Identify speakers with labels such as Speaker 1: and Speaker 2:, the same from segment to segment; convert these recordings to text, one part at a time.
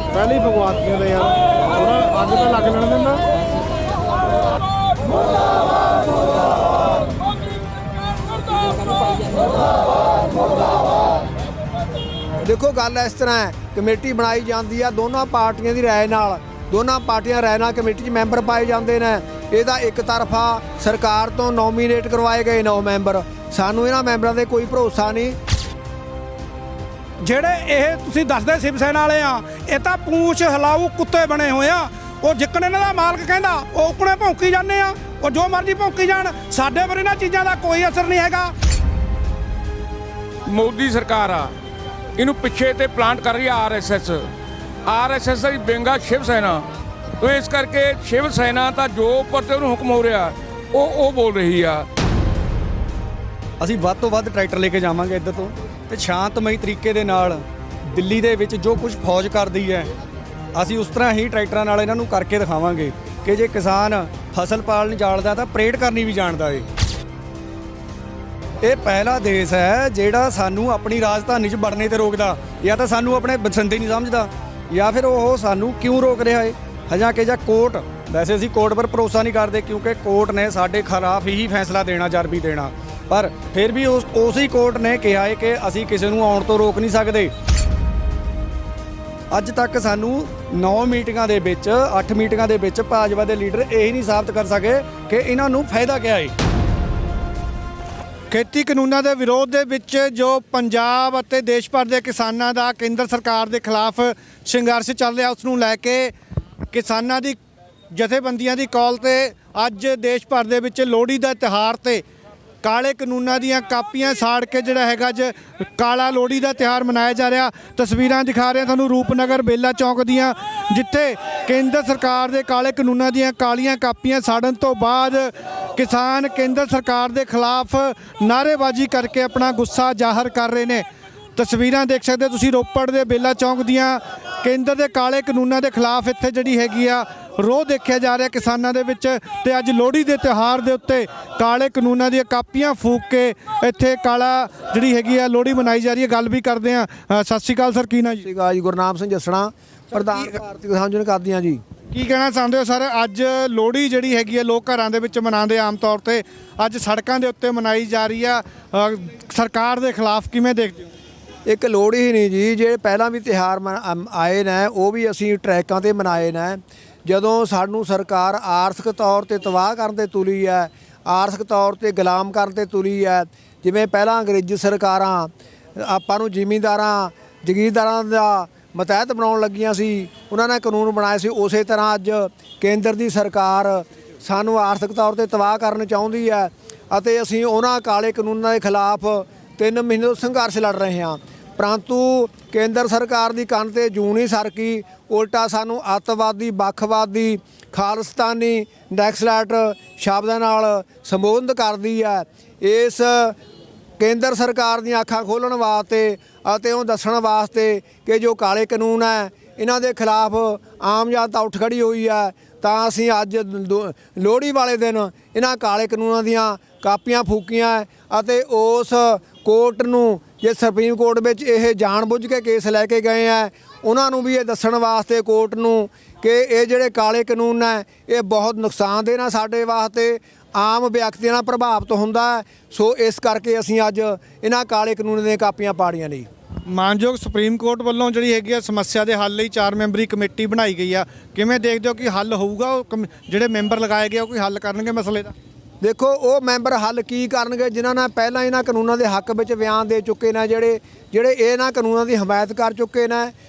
Speaker 1: पहले ही भगवान ने यार अग तो लग लेने देना।
Speaker 2: देखो गल इस तरह है, कमेटी बनाई जाती है दोनों पार्टियां की राय नाल, दोनों पार्टियां राय नाल कमेटी च मैंबर पाए जाते हैं। ਇਹਦਾ एक तरफा सरकार तो नॉमीनेट करवाए गए 9 मैंबर, सानू इन्हां मैंबरां दे कोई भरोसा नहीं।
Speaker 3: ਜਿਹੜੇ ਇਹ ਤੁਸੀਂ ਦੱਸਦੇ ਸ਼ਿਵ ਸੈਨਾ ਵਾਲੇ ਆ, ਇਹ ਤਾਂ ਪੂੰਛ ਹਿਲਾਊ ਕੁੱਤੇ ਬਣੇ ਹੋਏ ਆ। ਉਹ ਜਿੱਕਣ ਇਹਨਾਂ ਦਾ ਮਾਲਕ ਕਹਿੰਦਾ ਉਹ ਉਕਣੇ ਭੌਂਕੀ ਜਾਂਦੇ ਆ, ਉਹ ਜੋ ਮਰਜ਼ੀ ਭੌਂਕੀ ਜਾਣ। ਸਾਡੇ ਪਰ ਇਹਨਾਂ ਚੀਜ਼ਾਂ ਦਾ ਕੋਈ ਅਸਰ ਨਹੀਂ ਹੈਗਾ।
Speaker 4: ਮੋਦੀ ਸਰਕਾਰ ਆ, ਇਹਨੂੰ ਪਿੱਛੇ ਤੇ ਪਲਾਂਟ ਕਰ ਰਹੀ ਆ ਆਰਐਸਐਸ ਦਾ ਬੇਂਗਾ ਸ਼ਿਵ ਸੈਨਾ। तो इस करके शिव सेना तो जो उपर ते उन्हें हुक्म हो रहा वो बोल रही आ।
Speaker 5: ਅਸੀਂ ਵੱਧ ਤੋਂ ਵੱਧ ਟਰੈਕਟਰ ਲੈ ਕੇ ਜਾਵਾਂਗੇ ਇੱਧਰ ਤੋਂ ਤੇ ਸ਼ਾਂਤਮਈ ਤਰੀਕੇ ਦੇ ਨਾਲ ਦਿੱਲੀ ਦੇ ਵਿੱਚ ਜੋ ਕੁਝ ਫੌਜ ਕਰਦੀ ਹੈ ਅਸੀਂ ਉਸ ਤਰ੍ਹਾਂ ਹੀ ਟਰੈਕਟਰਾਂ ਨਾਲ ਇਹਨਾਂ ਨੂੰ ਕਰਕੇ ਦਿਖਾਵਾਂਗੇ ਕਿ ਜੇ ਕਿਸਾਨ ਫਸਲ ਪਾਲਣ ਜਾਣਦਾ ਤਾਂ ਪਰੇਡ ਕਰਨੀ ਵੀ ਜਾਣਦਾ ਏ। ਇਹ ਪਹਿਲਾ ਦੇਸ਼ ਹੈ ਜਿਹੜਾ ਸਾਨੂੰ ਆਪਣੀ ਰਾਜਧਾਨੀ 'ਚ ਵੜਨੇ ਤੇ ਰੋਕਦਾ, ਜਾਂ ਤਾਂ ਸਾਨੂੰ ਆਪਣੇ ਬਸਿੰਦੇ ਨਹੀਂ ਸਮਝਦਾ, ਜਾਂ ਫਿਰ ਉਹ ਸਾਨੂੰ ਕਿਉਂ ਰੋਕ ਰਿਹਾ ਏ। ਹਜਾ ਕਿ ਜਾਂ ਕੋਰਟ, ਵੈਸੇ ਅਸੀਂ ਕੋਰਟ ਪਰ ਭਰੋਸਾ ਨਹੀਂ ਕਰਦੇ ਕਿਉਂਕਿ ਕੋਰਟ ਨੇ ਸਾਡੇ ਖਿਲਾਫ ਹੀ ਫੈਸਲਾ ਦੇਣਾ ਜਦ ਵੀ ਦੇਣਾ, ਪਰ ਫਿਰ ਵੀ ਉਸੇ ਕੋਰਟ ਨੇ ਕਿਹਾ ਹੈ ਕਿ ਅਸੀਂ ਕਿਸੇ ਨੂੰ ਆਉਣ ਤੋਂ ਰੋਕ ਨਹੀਂ ਸਕਦੇ। ਅੱਜ ਤੱਕ ਸਾਨੂੰ 9 ਮੀਟਿੰਗਾਂ ਦੇ ਵਿੱਚ 8 ਮੀਟਿੰਗਾਂ ਦੇ ਵਿੱਚ ਭਾਜਪਾ ਦੇ ਲੀਡਰ ਇਹ ਨਹੀਂ ਸਾਬਤ ਕਰ ਸਕੇ ਕਿ ਇਹਨਾਂ ਨੂੰ ਫਾਇਦਾ ਕਿਆ ਹੈ।
Speaker 1: ਖੇਤੀ ਕਾਨੂੰਨਾਂ ਦੇ ਵਿਰੋਧ ਦੇ ਵਿੱਚ ਜੋ ਪੰਜਾਬ ਅਤੇ ਦੇਸ਼ ਭਰ ਦੇ ਕਿਸਾਨਾਂ ਦਾ ਕੇਂਦਰ ਸਰਕਾਰ ਦੇ ਖਿਲਾਫ ਸੰਘਰਸ਼ ਚੱਲ ਰਿਹਾ, ਉਸ ਨੂੰ ਲੈ ਕੇ ਕਿਸਾਨਾਂ ਦੀ ਜਥੇਬੰਦੀਆਂ ਦੀ ਕਾਲ ਤੇ ਅੱਜ ਦੇਸ਼ ਭਰ ਦੇ ਵਿੱਚ ਲੋਹੜੀ ਦਾ ਤਿਉਹਾਰ ਤੇ ਕਾਲੇ ਕਾਨੂੰਨਾਂ ਦੀਆਂ ਕਾਪੀਆਂ ਸਾੜ ਕੇ ਜਿਹੜਾ ਹੈਗਾ ਅੱਜ ਕਾਲਾ ਲੋਹੜੀ ਦਾ ਤਿਉਹਾਰ ਮਨਾਇਆ ਜਾ ਰਿਹਾ। ਤਸਵੀਰਾਂ ਦਿਖਾ ਰਹੇ ਤੁਹਾਨੂੰ ਰੂਪਨਗਰ ਬੇਲਾ ਚੌਂਕ ਦੀਆਂ, ਜਿੱਥੇ ਕੇਂਦਰ ਸਰਕਾਰ ਦੇ ਕਾਲੇ ਕਾਨੂੰਨਾਂ ਦੀਆਂ ਕਾਲੀਆਂ ਕਾਪੀਆਂ ਸਾੜਨ ਤੋਂ ਬਾਅਦ ਕਿਸਾਨ ਕੇਂਦਰ ਸਰਕਾਰ ਦੇ ਖਿਲਾਫ ਨਾਅਰੇਬਾਜ਼ੀ ਕਰਕੇ ਆਪਣਾ ਗੁੱਸਾ ਜ਼ਾਹਰ ਕਰ ਰਹੇ ਨੇ। ਤਸਵੀਰਾਂ ਦੇਖ ਸਕਦੇ ਤੁਸੀਂ ਰੋਪੜ ਦੇ ਬੇਲਾ ਚੌਂਕ ਦੀਆਂ। ਕੇਂਦਰ ਦੇ ਕਾਲੇ ਕਾਨੂੰਨਾਂ ਦੇ ਖਿਲਾਫ ਇੱਥੇ ਜਿਹੜੀ ਹੈਗੀ ਆ ਰੋਹ ਦੇਖਿਆ ਜਾ ਰਿਹਾ ਕਿਸਾਨਾਂ ਦੇ ਵਿੱਚ, ਤੇ ਅੱਜ ਲੋਹੜੀ ਦੇ ਤਿਉਹਾਰ ਦੇ ਉੱਤੇ ਕਾਲੇ ਕਾਨੂੰਨਾਂ ਦੀਆਂ ਕਾਪੀਆਂ ਫੂਕ ਕੇ ਇੱਥੇ ਕਾਲਾ ਜਿਹੜੀ ਹੈਗੀ ਆ ਲੋਹੜੀ ਮਨਾਈ ਜਾ ਰਹੀ ਹੈ। ਗੱਲ ਵੀ ਕਰਦੇ ਆ। ਸਤਿ ਸ਼੍ਰੀ ਅਕਾਲ ਸਰ, ਕੀ ਨਾ ਜੀ?
Speaker 2: ਸਤਿ ਸ਼੍ਰੀ ਅਕਾਲ ਜੀ, ਗੁਰਨਾਮ ਸਿੰਘ ਜੱਸਣਾ, ਪ੍ਰਧਾਨ ਭਾਰਤੀ ਕਿਸਾਨ ਯੂਨੀਅਨ ਕਰਦੀਆਂ ਜੀ।
Speaker 1: ਕੀ ਕਹਿਣਾ ਚਾਹੁੰਦੇ ਹੋ ਸਰ? ਅੱਜ ਲੋਹੜੀ ਜਿਹੜੀ ਹੈਗੀ ਆ ਲੋਕ ਘਰਾਂ ਦੇ ਵਿੱਚ ਮਨਾਉਂਦੇ ਆਮ ਤੌਰ ਤੇ, ਅੱਜ ਸੜਕਾਂ ਦੇ ਉੱਤੇ ਮਨਾਈ ਜਾ ਰਹੀ ਆ ਸਰਕਾਰ ਦੇ ਖਿਲਾਫ, ਕਿਵੇਂ ਦੇਖਦੇ ਹੋ?
Speaker 2: ਇੱਕ ਲੋਹੜੀ ਹੀ ਨਹੀਂ ਜੀ, ਜਿਹੜੇ ਪਹਿਲਾਂ ਵੀ ਤਿਉਹਾਰ ਆਏ ਨੇ ਉਹ ਵੀ ਅਸੀਂ ਟਰੈਕਾਂ ਤੇ ਮਨਾਏ ਨੇ। ਜਦੋਂ ਸਾਨੂੰ ਸਰਕਾਰ ਆਰਥਿਕ ਤੌਰ ਤੇ ਤਬਾਹ ਕਰਨ ਤੇ ਤੁਲੀ ਹੈ, ਆਰਥਿਕ ਤੌਰ ਤੇ ਗੁਲਾਮ ਕਰਨ ਤੇ ਤੁਲੀ ਹੈ, ਜਿਵੇਂ ਪਹਿਲਾਂ ਅੰਗਰੇਜ਼ੀ ਸਰਕਾਰਾਂ ਆਪਾਂ ਨੂੰ ਜ਼ਿਮੀਂਦਾਰਾਂ ਜਗੀਰਦਾਰਾਂ ਦਾ ਮਤਹਿਤ ਬਣਾਉਣ ਲੱਗੀਆਂ ਸੀ, ਉਹਨਾਂ ਨੇ ਕਾਨੂੰਨ ਬਣਾਏ ਸੀ, ਉਸੇ ਤਰ੍ਹਾਂ ਅੱਜ ਕੇਂਦਰ ਦੀ ਸਰਕਾਰ ਸਾਨੂੰ ਆਰਥਿਕ ਤੌਰ ਤੇ ਤਬਾਹ ਕਰਨ ਚਾਹੁੰਦੀ ਹੈ ਅਤੇ ਅਸੀਂ ਉਹਨਾਂ ਕਾਲੇ ਕਾਨੂੰਨਾਂ ਦੇ ਖਿਲਾਫ 3 ਮਹੀਨੇ ਤੋਂ ਸੰਘਰਸ਼ ਲੜ ਰਹੇ ਹਾਂ। परंतु केंद्र सरकार की कंन ते जूं नहीं सरकी, उल्टा सानू अतवादी बखवादी खालिस्तानी नैक्सलैट शब्दां नाल संबोधित करदी है। इस केंद्र सरकार दी अखां खोलण वास्ते अते उह दस्सण वास्ते कि जो काले कानून है इन्हां दे खिलाफ आम जनता उठ खड़ी हुई है, तां असीं अज लोहड़ी वाले दिन इन्हां काले कानूनां दीआं कापियां फूकियां अते उस कोर्ट नूं जे सुप्रीम कोर्ट में यह जानबुझ के केस लैके गए हैं, उन्होंने भी ये दस्सण वास्ते कोर्ट नूं कि ये जिहड़े काले कानून है ये बहुत नुकसानदेह है साडे वास्ते, आम व्यक्तियों नाल प्रभावित हुंदा है। सो इस करके असीं अज इन्हां काले कानून ਦੀਆਂ ਕਾਪੀਆਂ ਪਾੜੀਆਂ ਨੇ।
Speaker 1: मानयोग सुप्रीम कोर्ट वालों जिहड़ी हैगी आ समस्या के हल लई 4 मैंबरी कमेटी बनाई गई है, किवें देखदे हो कि हल होऊगा? जिहड़े मैंबर लगाए गए कोई हल करनगे मसले का?
Speaker 2: देखो वो मैंबर हल की करनगे जिन्हां ने पहलां इन्हां कानूनां दे हक विच बयान दे चुके ने, जिहड़े इन्हां कानूनां दी हमायत कर चुके ने।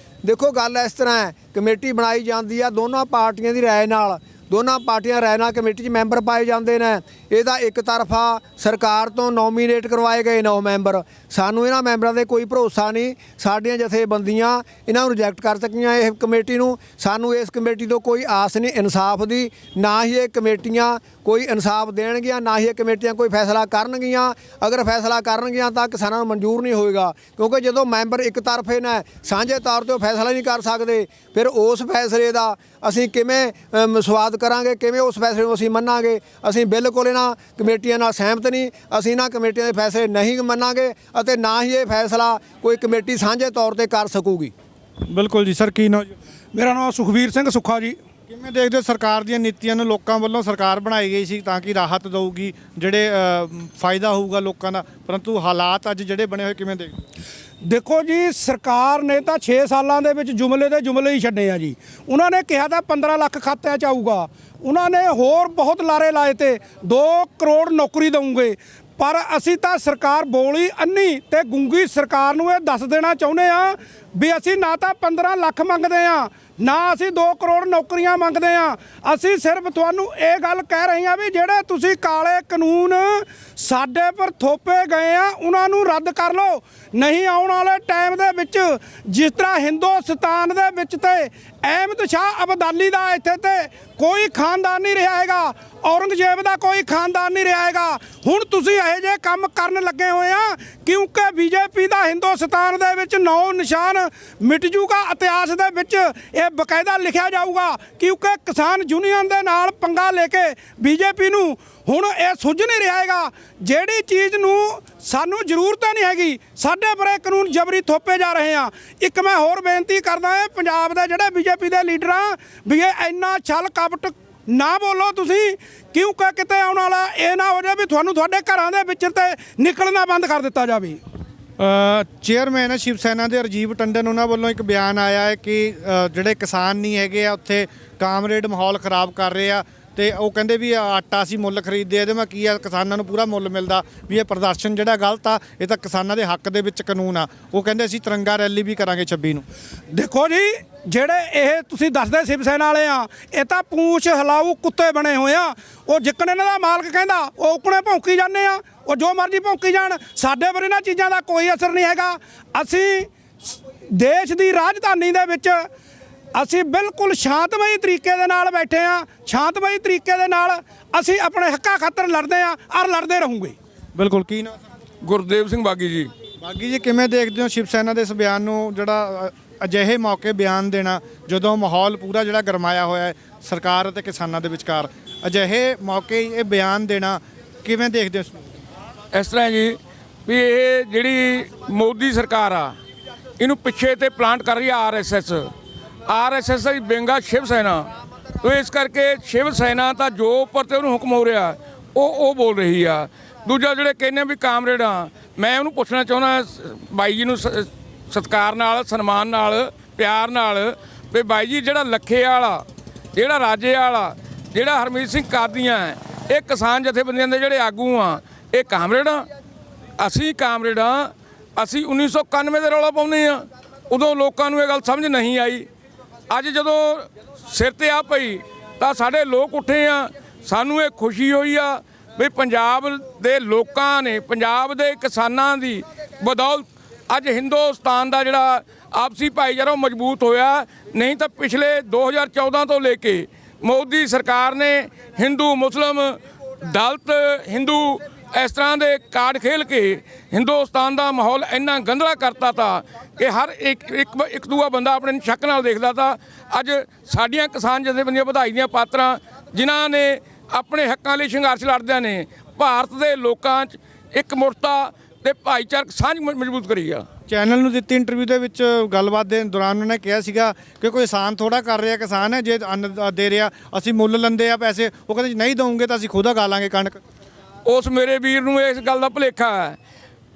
Speaker 2: देखो गल इस तरह है, कमेटी बनाई जाती है दोनों पार्टियां दी राय नाल, दोनों पार्टियां राय नाल कमेटी च मैंबर पाए जाते हैं। इहदा एक तरफा सरकार तो नॉमीनेट करवाए गए 9 मैंबर, ਸਾਨੂੰ ਇਹਨਾਂ ਮੈਂਬਰਾਂ ਦੇ ਕੋਈ ਭਰੋਸਾ ਨਹੀਂ। ਸਾਡੀਆਂ ਜਥੇਬੰਦੀਆਂ ਇਹਨਾਂ ਨੂੰ ਰਿਜੈਕਟ ਕਰ ਚੁੱਕੀਆਂ ਇਹ ਕਮੇਟੀ ਨੂੰ। ਸਾਨੂੰ ਇਸ ਕਮੇਟੀ ਤੋਂ ਕੋਈ ਆਸ ਨਹੀਂ ਇਨਸਾਫ ਦੀ, ਨਾ ਹੀ ਇਹ ਕਮੇਟੀਆਂ ਕੋਈ ਇਨਸਾਫ ਦੇਣਗੀਆਂ, ਨਾ ਹੀ ਇਹ ਕਮੇਟੀਆਂ ਕੋਈ ਫੈਸਲਾ ਕਰਨਗੀਆਂ। ਅਗਰ ਫੈਸਲਾ ਕਰਨਗੀਆਂ ਤਾਂ ਕਿਸਾਨਾਂ ਨੂੰ ਮਨਜ਼ੂਰ ਨਹੀਂ ਹੋਏਗਾ, ਕਿਉਂਕਿ ਜਦੋਂ ਮੈਂਬਰ ਇੱਕ ਤਰਫੇ ਨੇ ਸਾਂਝੇ ਤੌਰ ਤੇ ਉਹ ਫੈਸਲਾ ਨਹੀਂ ਕਰ ਸਕਦੇ, ਫਿਰ ਉਸ ਫੈਸਲੇ ਦਾ ਅਸੀਂ ਕਿਵੇਂ ਸਵਾਦ ਕਰਾਂਗੇ, ਕਿਵੇਂ ਉਸ ਫੈਸਲੇ ਨੂੰ ਅਸੀਂ ਮੰਨਾਂਗੇ। ਅਸੀਂ ਬਿਲਕੁਲ ਇਹਨਾਂ ਕਮੇਟੀਆਂ ਨਾਲ ਸਹਿਮਤ ਨਹੀਂ। ਅਸੀਂ ਇਹਨਾਂ ਕਮੇਟੀਆਂ ਦੇ ਫੈਸਲੇ ਨਹੀਂ ਮੰਨਾਂਗੇ ਅਤੇ ਨਾ ਹੀ ਇਹ ਫੈਸਲਾ ਕੋਈ ਕਮੇਟੀ ਸਾਂਝੇ ਤੌਰ ਤੇ ਕਰ ਸਕੂਗੀ।
Speaker 1: ਬਿਲਕੁਲ ਜੀ ਸਰ, ਕੀ ਨਾਮ ਜੀ?
Speaker 3: ਮੇਰਾ ਨਾਮ ਸੁਖਬੀਰ ਸਿੰਘ ਸੁੱਖਾ ਜੀ।
Speaker 1: ਕਿਵੇਂ ਦੇਖਦੇ ਹੋ ਸਰਕਾਰ ਦੀਆਂ ਨੀਤੀਆਂ ਨੂੰ? ਲੋਕਾਂ ਵੱਲੋਂ ਸਰਕਾਰ ਬਣਾਈ ਗਈ ਸੀ ਤਾਂ ਕਿ ਰਾਹਤ ਦੇਊਗੀ, ਜਿਹੜੇ ਫਾਇਦਾ ਹੋਊਗਾ ਲੋਕਾਂ ਦਾ, ਪਰੰਤੂ ਹਾਲਾਤ ਅੱਜ ਜਿਹੜੇ ਬਣੇ ਹੋਏ ਕਿਵੇਂ ਦੇਖਦੇ?
Speaker 3: ਦੇਖੋ ਜੀ, ਸਰਕਾਰ ਨੇ ਤਾਂ 6 ਸਾਲਾਂ ਦੇ ਵਿੱਚ ਜੁਮਲੇ ਦੇ ਜੁਮਲੇ ਹੀ ਛੱਡੇ ਆ ਜੀ। ਉਹਨਾਂ ਨੇ ਕਿਹਾ ਤਾਂ 15 ਲੱਖ ਖਾਤਿਆਂ 'ਚ ਆਊਗਾ, ਉਹਨਾਂ ਨੇ ਹੋਰ ਬਹੁਤ ਲਾਰੇ ਲਾਏ ਤੇ 2 ਕਰੋੜ ਨੌਕਰੀ ਦਊਂਗੇ, ਪਰ ਅਸੀਂ ਤਾਂ ਸਰਕਾਰ ਬੋਲੀ ਅੰਨੀ ਤੇ ਗੁੰਗੀ ਸਰਕਾਰ ਨੂੰ ਇਹ ਦੱਸ ਦੇਣਾ ਚਾਹੁੰਦੇ ਆ ਵੀ ਅਸੀਂ ਨਾ ਤਾਂ 15 ਲੱਖ ਮੰਗਦੇ ਆ, ਨਾ ਅਸੀਂ 2 ਕਰੋੜ ਨੌਕਰੀਆਂ ਮੰਗਦੇ ਆ। ਅਸੀਂ ਸਿਰਫ ਤੁਹਾਨੂੰ ਇਹ ਗੱਲ ਕਹਿ ਰਹੇ ਹਾਂ ਵੀ ਜਿਹੜੇ ਤੁਸੀਂ ਕਾਲੇ ਕਾਨੂੰਨ ਸਾਡੇ ਪਰ ਥੋਪੇ ਗਏ ਆ ਉਹਨਾਂ ਨੂੰ ਰੱਦ ਕਰ ਲਓ, ਨਹੀਂ ਆਉਣ ਵਾਲੇ ਟਾਈਮ ਦੇ ਵਿੱਚ ਜਿਸ ਤਰ੍ਹਾਂ ਹਿੰਦੁਸਤਾਨ ਦੇ ਵਿੱਚ ਤੇ ਅਹਿਮਦ ਸ਼ਾਹ ਅਬਦਾਲੀ ਦਾ ਇੱਥੇ ਤੇ ਕੋਈ ਖਾਨਦਾਨ ਨਹੀਂ ਰਿਹਾ ਹੈਗਾ, ਔਰੰਗਜ਼ੇਬ ਦਾ ਕੋਈ ਖਾਨਦਾਨ ਨਹੀਂ ਰਿਹਾ ਹੈਗਾ। ਹੁਣ ਤੁਸੀਂ ਇਹੋ ਜਿਹੇ ਕੰਮ ਕਰਨ ਲੱਗੇ ਹੋਏ ਆ ਕਿਉਂਕਿ ਬੀਜੇਪੀ ਦਾ ਹਿੰਦੁਸਤਾਨ ਦੇ ਵਿੱਚ ਨੌ ਨਿਸ਼ਾਨ ਮਿਟ ਜੂਗਾ, ਇਤਿਹਾਸ ਦੇ ਵਿੱਚ ਇਹ ਬਕਾਇਦਾ ਲਿਖਿਆ ਜਾਊਗਾ, ਕਿਉਂਕਿ ਕਿਸਾਨ ਯੂਨੀਅਨ ਦੇ ਨਾਲ ਪੰਗਾ ਲੈ ਕੇ ਬੀਜੇਪੀ ਨੂੰ ਹੁਣ ਇਹ ਸੁੱਝ ਨਹੀਂ ਰਿਹਾ ਹੈਗਾ। ਜਿਹੜੀ ਚੀਜ਼ ਨੂੰ ਸਾਨੂੰ ਜ਼ਰੂਰਤ ਨਹੀਂ ਹੈਗੀ ਸਾਡੇ ਪਰ ਇਹ ਕਾਨੂੰਨ ਜਬਰੀ ਥੋਪੇ ਜਾ ਰਹੇ ਆ। ਇੱਕ ਮੈਂ ਹੋਰ ਬੇਨਤੀ ਕਰਦਾ ਹਾਂ ਪੰਜਾਬ ਦੇ ਜਿਹੜੇ ਬੀਜੇਪੀ ਦੇ ਲੀਡਰਾਂ ਵੀ ਇਹ ਇੰਨਾ ਛਲ ਕਪਟ ਨਾ ਬੋਲੋ ਤੁਸੀਂ, ਕਿਉਂਕਿ ਕਿਤੇ ਆਉਣ ਵਾਲਾ ਇਹ ਨਾ ਹੋ ਜਾਵੇ ਵੀ ਤੁਹਾਨੂੰ ਤੁਹਾਡੇ ਘਰਾਂ ਦੇ ਵਿੱਚ ਤੇ ਨਿਕਲਣਾ ਬੰਦ ਕਰ ਦਿੱਤਾ ਜਾਵੇ।
Speaker 1: ਚੇਅਰਮੈਨ ਸ਼ਿਵ ਸੈਨਾ ਦੇ ਰਾਜੀਵ ਟੰਡਨ, ਉਹਨਾਂ ਵੱਲੋਂ ਇੱਕ ਬਿਆਨ ਆਇਆ ਹੈ ਕਿ ਜਿਹੜੇ ਕਿਸਾਨ ਨਹੀਂ ਹੈਗੇ ਆ ਉੱਥੇ ਕਾਮਰੇਡ ਮਾਹੌਲ ਖਰਾਬ ਕਰ ਰਹੇ ਆ, ਤੇ ਉਹ ਕਹਿੰਦੇ ਵੀ ਆਟਾ ਅਸੀਂ ਮੁੱਲ ਖਰੀਦਦੇ ਆ, ਇਹਦੇ ਮੈਂ ਕੀ ਆ ਕਿਸਾਨਾਂ ਨੂੰ ਪੂਰਾ ਮੁੱਲ ਮਿਲਦਾ, ਵੀ ਇਹ ਪ੍ਰਦਰਸ਼ਨ ਜਿਹੜਾ ਗਲਤ ਆ, ਇਹ ਤਾਂ ਕਿਸਾਨਾਂ ਦੇ ਹੱਕ ਦੇ ਵਿੱਚ ਕਾਨੂੰਨ ਆ। ਉਹ ਕਹਿੰਦੇ ਅਸੀਂ ਤਿਰੰਗਾ ਰੈਲੀ ਵੀ ਕਰਾਂਗੇ 26 ਨੂੰ।
Speaker 3: ਦੇਖੋ ਜੀ, ਜਿਹੜੇ ਇਹ ਤੁਸੀਂ ਦੱਸਦੇ ਸ਼ਿਵ ਸੈਨਾ ਵਾਲੇ ਆ, ਇਹ ਤਾਂ ਪੂੰਛ ਹਿਲਾਊ ਕੁੱਤੇ ਬਣੇ ਹੋਏ ਆ। ਉਹ ਜਿੱਕਣ ਇਹਨਾਂ ਦਾ ਮਾਲਕ ਕਹਿੰਦਾ ਉਹ ਉਕਣੇ ਭੌਂਕੀ ਜਾਂਦੇ ਆ, ਉਹ ਜੋ ਮਰਜ਼ੀ ਭੌਂਕੀ ਜਾਣ। ਸਾਡੇ ਪਰ ਇਹਨਾਂ ਚੀਜ਼ਾਂ ਦਾ ਕੋਈ ਅਸਰ ਨਹੀਂ ਹੈਗਾ। ਅਸੀਂ ਦੇਸ਼ ਦੀ ਰਾਜਧਾਨੀ ਦੇ ਵਿੱਚ ਅਸੀਂ ਬਿਲਕੁਲ ਸ਼ਾਂਤਮਈ ਤਰੀਕੇ ਦੇ ਨਾਲ ਬੈਠੇ ਆ, ਸ਼ਾਂਤਮਈ ਤਰੀਕੇ ਦੇ ਨਾਲ ਅਸੀਂ ਆਪਣੇ ਹੱਕਾਂ ਖਾਤਰ ਲੜਦੇ ਆ ਔਰ ਲੜਦੇ ਰਹੂਗੇ।
Speaker 1: ਬਿਲਕੁਲ। ਕੀ ਨਾਮ?
Speaker 4: ਗੁਰਦੇਵ ਸਿੰਘ ਬਾਗੀ ਜੀ।
Speaker 1: ਬਾਗੀ ਜੀ, ਕਿਵੇਂ ਦੇਖਦੇ ਹੋ ਸ਼ਿਵ ਸੈਨਾ ਦੇ ਇਸ ਬਿਆਨ ਨੂੰ, ਜਿਹੜਾ ਅਜਿਹੇ ਮੌਕੇ ਬਿਆਨ ਦੇਣਾ ਜਦੋਂ ਮਾਹੌਲ ਪੂਰਾ ਜਿਹੜਾ ਗਰਮਾਇਆ ਹੋਇਆ ਹੈ ਸਰਕਾਰ ਅਤੇ ਕਿਸਾਨਾਂ ਦੇ ਵਿਚਕਾਰ, ਅਜਿਹੇ ਮੌਕੇ ਇਹ ਬਿਆਨ ਦੇਣਾ ਕਿਵੇਂ ਦੇਖਦੇ ਹੋ?
Speaker 4: ਇਸ ਤਰ੍ਹਾਂ ਜੀ ਵੀ ਇਹ ਜਿਹੜੀ ਮੋਦੀ ਸਰਕਾਰ ਆ ਇਹਨੂੰ ਪਿੱਛੇ ਤੇ ਪਲਾਂਟ ਕਰ ਰਹੀ ਆ ਆਰਐਸਐਸ ਦਾ ਬੇਂਗਾ ਸ਼ਿਵ ਸੈਨਾ। ਤੋ ਇਸ ਕਰਕੇ ਸ਼ਿਵ ਸੈਨਾ ਤਾਂ ਜੋ ਉੱਪਰ ਤੇ ਉਹਨੂੰ ਹੁਕਮ ਹੋ ਰਿਹਾ ਉਹ ਬੋਲ ਰਹੀ ਆ। ਦੂਜਾ ਜਿਹੜੇ ਕਹਿੰਦੇ ਵੀ ਕਾਮਰੇਡ ਆ, ਮੈਂ ਉਹਨੂੰ ਪੁੱਛਣਾ ਚਾਹੁੰਦਾ ਬਾਈ ਜੀ ਨੂੰ ਸਤਿਕਾਰ ਨਾਲ, ਸਨਮਾਨ ਨਾਲ, ਪਿਆਰ ਨਾਲ, ਵੀ ਬਾਈ ਜੀ ਜਿਹੜਾ ਲੱਖੇ ਵਾਲਾ, ਜਿਹੜਾ ਰਾਜੇ ਵਾਲਾ, ਜਿਹੜਾ ਹਰਮੀਤ ਸਿੰਘ ਕਾਦੀਆਂ, ਇਹ ਕਿਸਾਨ ਜਥੇਬੰਦੀਆਂ ਦੇ ਜਿਹੜੇ ਆਗੂ ਆ, ਇਹ ਕਾਮਰੇਡ ਆ? ਅਸੀਂ ਕਾਮਰੇਡ ਆ? ਅਸੀਂ 1991 ਦੇ ਰੌਲਾ ਪਾਉਂਦੇ ਆ, ਉਦੋਂ ਲੋਕਾਂ ਨੂੰ ਇਹ ਗੱਲ ਸਮਝ ਨਹੀਂ ਆਈ। ਅੱਜ ਜਦੋਂ ਸਿਰ ਤੇ ਆ ਪਈ ਤਾਂ ਸਾਡੇ ਲੋਕ ਉੱਠੇ ਆ, ਸਾਨੂੰ ਇਹ ਖੁਸ਼ੀ ਹੋਈ ਆ ਵੀ ਪੰਜਾਬ ਦੇ ਲੋਕਾਂ ਨੇ, ਪੰਜਾਬ ਦੇ ਕਿਸਾਨਾਂ ਦੀ ਬਦੌਲਤ ਅੱਜ ਹਿੰਦੁਸਤਾਨ ਦਾ ਜਿਹੜਾ ਆਪਸੀ ਭਾਈਚਾਰਾ ਉਹ ਮਜ਼ਬੂਤ ਹੋਇਆ। ਨਹੀਂ ਤਾਂ ਪਿਛਲੇ 2014 ਤੋਂ ਲੈ ਕੇ ਮੋਦੀ ਸਰਕਾਰ ਨੇ ਹਿੰਦੂ, ਮੁਸਲਿਮ, ਦਲਿਤ, ਹਿੰਦੂ ਇਸ ਤਰ੍ਹਾਂ ਦੇ ਕਾਰਡ ਖੇਲ ਕੇ ਹਿੰਦੁਸਤਾਨ ਦਾ ਮਾਹੌਲ ਇੰਨਾ ਗੰਧਲਾ ਕਰਤਾ ਤਾ ਕਿ ਹਰ ਇੱਕ ਦੂਆ ਬੰਦਾ ਆਪਣੇ ਸ਼ੱਕ ਨਾਲ ਦੇਖਦਾ ਤਾ। ਅੱਜ ਸਾਡੀਆਂ ਕਿਸਾਨ ਜਥੇਬੰਦੀਆਂ ਵਧਾਈ ਦੀਆਂ ਪਾਤਰਾਂ, ਜਿਨ੍ਹਾਂ ਨੇ ਆਪਣੇ ਹੱਕਾਂ ਲਈ ਸੰਘਰਸ਼ ਲੜਦਿਆਂ ਨੇ ਭਾਰਤ ਦੇ ਲੋਕਾਂ 'ਚ ਇੱਕ ਮੁਰਤਾ ਤੇ ਭਾਈਚਾਰਕ ਸਾਂਝ ਮਜ਼ਬੂਤ ਕਰੀ ਆ।
Speaker 1: ਚੈਨਲ ਨੂੰ ਦਿੱਤੀ ਇੰਟਰਵਿਊ ਦੇ ਵਿੱਚ ਗੱਲਬਾਤ ਦੇ ਦੌਰਾਨ ਉਹਨਾਂ ਨੇ ਕਿਹਾ ਸੀਗਾ ਕਿ ਕੋਈ ਆਸਾਨ ਥੋੜਾ ਕਰ ਰਿਹਾ ਕਿਸਾਨ ਹੈ, ਜੇ ਅੰਨ ਦੇ ਰਿਹਾ ਅਸੀਂ ਮੁੱਲ ਲੈਂਦੇ ਆ ਪੈਸੇ, ਉਹ ਕਹਿੰਦੇ ਨਹੀਂ ਦਊਂਗੇ ਤਾਂ ਅਸੀਂ ਖੁਦ ਗਾ ਲਾਂਗੇ ਕਣਕ।
Speaker 4: ਉਸ ਮੇਰੇ ਵੀਰ ਨੂੰ ਇਸ ਗੱਲ ਦਾ ਭੁਲੇਖਾ ਹੈ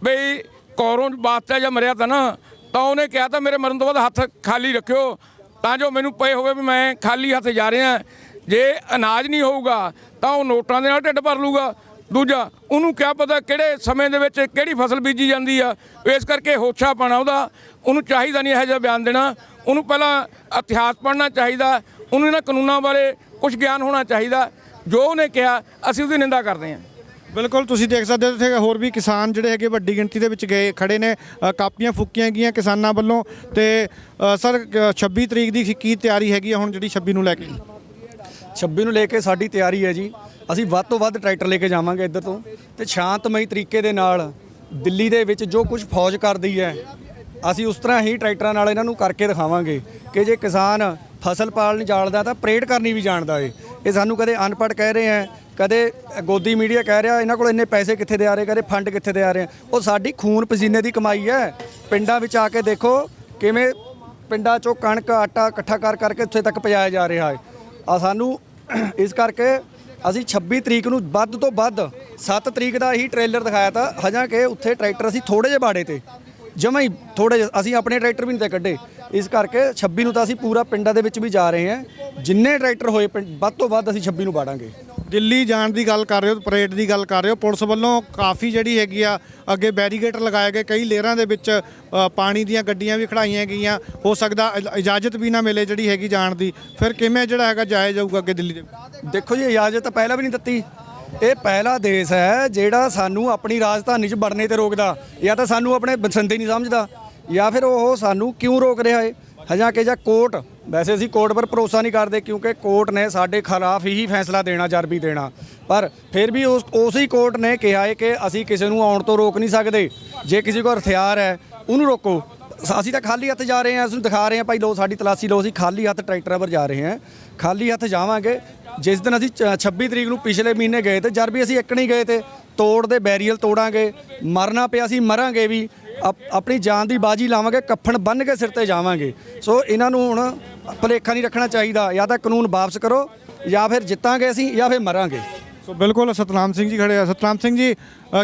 Speaker 4: ਬਈ ਕੌਰੋਂ ਬਾਦਸ਼ਾਹ ਜਾਂ ਮਰਿਆ ਤਾਂ ਨਾ, ਤਾਂ ਉਹਨੇ ਕਿਹਾ ਤਾਂ ਮੇਰੇ ਮਰਨ ਤੋਂ ਬਾਅਦ ਹੱਥ ਖਾਲੀ ਰੱਖਿਓ ਤਾਂ ਜੋ ਮੈਨੂੰ ਪਏ ਹੋਵੇ ਵੀ ਮੈਂ ਖਾਲੀ ਹੱਥ ਜਾ ਰਿਹਾ। ਜੇ ਅਨਾਜ ਨਹੀਂ ਹੋਊਗਾ ਤਾਂ ਉਹ ਨੋਟਾਂ ਦੇ ਨਾਲ ਢਿੱਡ ਭਰ ਲੂਗਾ। ਦੂਜਾ, ਉਹਨੂੰ ਕਿਆ ਪਤਾ ਕਿਹੜੇ ਸਮੇਂ ਦੇ ਵਿੱਚ ਕਿਹੜੀ ਫਸਲ ਬੀਜੀ ਜਾਂਦੀ ਆ। ਇਸ ਕਰਕੇ ਹੋਛਾ ਪਾਉਣਾ ਉਹਨੂੰ ਚਾਹੀਦਾ ਨਹੀਂ ਇਹੋ ਜਿਹਾ ਬਿਆਨ ਦੇਣਾ। ਉਹਨੂੰ ਪਹਿਲਾਂ ਇਤਿਹਾਸ ਪੜ੍ਹਨਾ ਚਾਹੀਦਾ, ਉਹਨੂੰ ਇਹਨਾਂ ਕਾਨੂੰਨਾਂ ਬਾਰੇ ਕੁਝ ਗਿਆਨ ਹੋਣਾ ਚਾਹੀਦਾ। ਜੋ ਉਹਨੇ ਕਿਹਾ ਅਸੀਂ ਉਹਦੀ ਨਿੰਦਾ ਕਰਦੇ ਹਾਂ।
Speaker 1: ਬਿਲਕੁਲ ਤੁਸੀਂ ਦੇਖ ਸਕਦੇ ਹੋ ਇੱਥੇ ਹੋਰ ਵੀ ਕਿਸਾਨ ਜਿਹੜੇ ਹੈਗੇ ਵੱਡੀ ਗਿਣਤੀ ਦੇ ਵਿੱਚ ਗਏ ਖੜੇ ਨੇ ਕਾਪੀਆਂ ਫੂਕੀਆਂ ਗਈਆਂ ਕਿਸਾਨਾਂ ਵੱਲੋਂ ਤੇ ਸਰ 26 ਤਰੀਕ ਦੀ ਕੀ ਤਿਆਰੀ ਹੈਗੀ ਆ ਹੁਣ ਜਿਹੜੀ 26 ਨੂੰ ਲੈ ਕੇ
Speaker 5: 26 ਨੂੰ ਲੈ ਕੇ ਸਾਡੀ ਤਿਆਰੀ ਹੈ ਜੀ। ਅਸੀਂ ਵੱਧ ਤੋਂ ਵੱਧ ਟਰੈਕਟਰ ਲੈ ਕੇ ਜਾਵਾਂਗੇ ਇੱਧਰ ਤੋਂ ਤੇ ਸ਼ਾਂਤਮਈ ਤਰੀਕੇ ਦੇ ਨਾਲ ਦਿੱਲੀ ਦੇ ਵਿੱਚ ਜੋ ਕੁਝ ਫੌਜ ਕਰਦੀ ਹੈ ਅਸੀਂ ਉਸ ਤਰ੍ਹਾਂ ਹੀ ਟਰੈਕਟਰਾਂ ਨਾਲ ਇਹਨਾਂ ਨੂੰ ਕਰਕੇ ਦਿਖਾਵਾਂਗੇ ਕਿ ਜੇ ਕਿਸਾਨ ਫਸਲ ਪਾਲਣ ਜਾਣਦਾ ਤਾਂ ਪਰੇਡ ਕਰਨੀ ਵੀ ਜਾਣਦਾ ਏ। ਇਹ ਸਾਨੂੰ ਕਦੇ ਅਨਪੜ੍ਹ ਕਹਿ ਰਹੇ ਹੈ, ਕਦੇ ਗੋਦੀ ਮੀਡੀਆ ਕਹਿ ਰਿਹਾ ਇਹਨਾਂ ਕੋਲ ਇੰਨੇ ਪੈਸੇ ਕਿੱਥੇ ਦੇ ਆ ਰਹੇ, ਕਦੇ ਫੰਡ ਕਿੱਥੇ ਦੇ ਆ ਰਹੇ। ਉਹ ਸਾਡੀ ਖੂਨ ਪਸੀਨੇ ਦੀ ਕਮਾਈ ਹੈ। ਪਿੰਡਾਂ ਵਿੱਚ ਆ ਕੇ ਦੇਖੋ ਕਿਵੇਂ ਪਿੰਡਾਂ 'ਚੋਂ ਕਣਕ ਆਟਾ ਇਕੱਠਾ ਕਰਕੇ ਉੱਥੇ ਤੱਕ ਪਹੁੰਚਾਇਆ ਜਾ ਰਿਹਾ ਹੈ। ਸਾਨੂੰ ਇਸ ਕਰਕੇ ਅਸੀਂ 26 ਤਰੀਕ ਨੂੰ ਵੱਧ ਤੋਂ ਵੱਧ 7 ਤਰੀਕ ਦਾ ਹੀ ਟ੍ਰੇਲਰ ਦਿਖਾਇਆ ਤਾਂ ਹਜਾ ਕਿ ਉੱਥੇ ਟਰੈਕਟਰ ਅਸੀਂ ਥੋੜੇ ਜਿਹੇ ਬਾੜੇ ਤੇ ਜਮਾਂ ਹੀ ਥੋੜੇ ਜਿਹੇ ਅਸੀਂ ਆਪਣੇ ਟਰੈਕਟਰ ਵੀ ਨਹੀਂ ਤੇ ਕੱਢੇ। ਇਸ ਕਰਕੇ 26 ਨੂੰ ਤਾਂ ਅਸੀਂ ਪੂਰਾ ਪਿੰਡਾਂ ਦੇ ਵਿੱਚ ਵੀ ਜਾ ਰਹੇ ਹਾਂ। ਜਿੰਨੇ ਟਰੈਕਟਰ ਹੋਏ ਵੱਧ ਤੋਂ ਵੱਧ ਅਸੀਂ 26 ਨੂੰ ਬਾੜਾਂਗੇ।
Speaker 1: ਦਿੱਲੀ ਜਾਣ ਦੀ ਗੱਲ ਕਰ ਰਹੇ ਹੋ, ਪਰੇਡ ਦੀ ਗੱਲ ਕਰ ਰਹੇ ਹੋ, ਪੁਲਿਸ ਵੱਲੋਂ ਕਾਫੀ ਜਿਹੜੀ ਹੈਗੀ ਆ ਅੱਗੇ ਬੈਰੀਕੇਡ ਲਗਾਏ ਗਏ, ਕਈ ਲੇਅਰਾਂ ਦੇ ਵਿੱਚ ਪਾਣੀ ਦੀਆਂ ਗੱਡੀਆਂ ਵੀ ਖੜਾਈਆਂ ਗਈਆਂ। ਹੋ ਸਕਦਾ ਇਜਾਜ਼ਤ ਵੀ ਨਾ ਮਿਲੇ ਜਿਹੜੀ ਹੈਗੀ ਜਾਣ ਦੀ, ਫਿਰ ਕਿਵੇਂ ਜਿਹੜਾ ਹੈਗਾ ਜਾਇਆ ਜਾਊਗਾ ਅੱਗੇ ਦਿੱਲੀ ਦੇ?
Speaker 5: ਦੇਖੋ ਜੀ ਇਜਾਜ਼ਤ ਤਾਂ ਪਹਿਲਾਂ ਵੀ ਨਹੀਂ ਦਿੱਤੀ। ਇਹ ਪਹਿਲਾ ਦੇਸ਼ ਹੈ ਜਿਹੜਾ ਸਾਨੂੰ ਆਪਣੀ ਰਾਜਧਾਨੀ 'ਚ ਵੜਨੇ ਤੇ ਰੋਕਦਾ। ਜਾਂ ਤਾਂ ਸਾਨੂੰ ਆਪਣੇ ਬਸਿੰਦੇ ਨਹੀਂ ਸਮਝਦਾ ਜਾਂ ਫਿਰ ਉਹ ਸਾਨੂੰ ਕਿਉਂ ਰੋਕ ਰਿਹਾ ਹੈ। ਹਜਾ ਕਿ ਜਾਂ ਕੋਰਟ, ਵੈਸੇ ਅਸੀਂ ਕੋਰਟ ਪਰ ਭਰੋਸਾ ਨਹੀਂ ਕਰਦੇ ਕਿਉਂਕਿ ਕੋਰਟ ਨੇ ਸਾਡੇ ਖਿਲਾਫ ਹੀ ਫੈਸਲਾ ਦੇਣਾ, ਜਰਬੀ ਦੇਣਾ। ਪਰ ਫਿਰ ਵੀ ਉਸੇ ਕੋਰਟ ਨੇ ਕਿਹਾ ਹੈ ਕਿ ਅਸੀਂ ਕਿਸੇ ਨੂੰ ਆਉਣ ਤੋਂ ਰੋਕ ਨਹੀਂ ਸਕਦੇ। ਜੇ ਕਿਸੇ ਕੋਲ ਹਥਿਆਰ ਹੈ ਉਹਨੂੰ ਰੋਕੋ। ਅਸੀਂ ਤਾਂ ਖਾਲੀ ਹੱਥ ਜਾ ਰਹੇ ਹਾਂ, ਅਸੀਂ ਦਿਖਾ ਰਹੇ ਹਾਂ ਭਾਈ ਲਓ ਸਾਡੀ ਤਲਾਸ਼ੀ ਲਓ। ਅਸੀਂ ਖਾਲੀ ਹੱਥ ਟਰੈਕਟਰਾਂ ਪਰ ਜਾ ਰਹੇ ਹਾਂ, ਖਾਲੀ ਹੱਥ ਜਾਵਾਂਗੇ। ਜਿਸ ਦਿਨ ਅਸੀਂ 26 ਤਰੀਕ ਨੂੰ ਪਿਛਲੇ ਮਹੀਨੇ ਗਏ ਤੇ ਜਦ ਵੀ ਅਸੀਂ ਇੱਕ ਨਹੀਂ ਗਏ ਤੇ ਤੋੜ ਦੇ ਬੈਰੀਅਲ ਤੋੜਾਂਗੇ, ਮਰਨਾ ਪਿਆ ਅਸੀਂ ਮਰਾਂਗੇ ਵੀ, ਆਪਣੀ ਜਾਨ ਦੀ ਬਾਜੀ ਲਾਵਾਂਗੇ, ਕੱਫਣ ਬੰਨ੍ਹ ਕੇ ਸਿਰ ਤੇ ਜਾਵਾਂਗੇ। ਸੋ ਇਹਨਾਂ ਨੂੰ ਹੁਣ ਭੁਲੇਖਾ ਨਹੀਂ ਰੱਖਣਾ ਚਾਹੀਦਾ। ਜਾਂ ਤਾਂ ਕਾਨੂੰਨ ਵਾਪਸ ਕਰੋ ਜਾਂ ਫਿਰ ਜਿੱਤਾਂਗੇ ਅਸੀਂ ਜਾਂ ਫਿਰ ਮਰਾਂਗੇ।
Speaker 1: ਸੋ ਬਿਲਕੁਲ ਸਤਨਾਮ ਸਿੰਘ ਜੀ ਖੜੇ ਆ। ਸਤਨਾਮ ਸਿੰਘ ਜੀ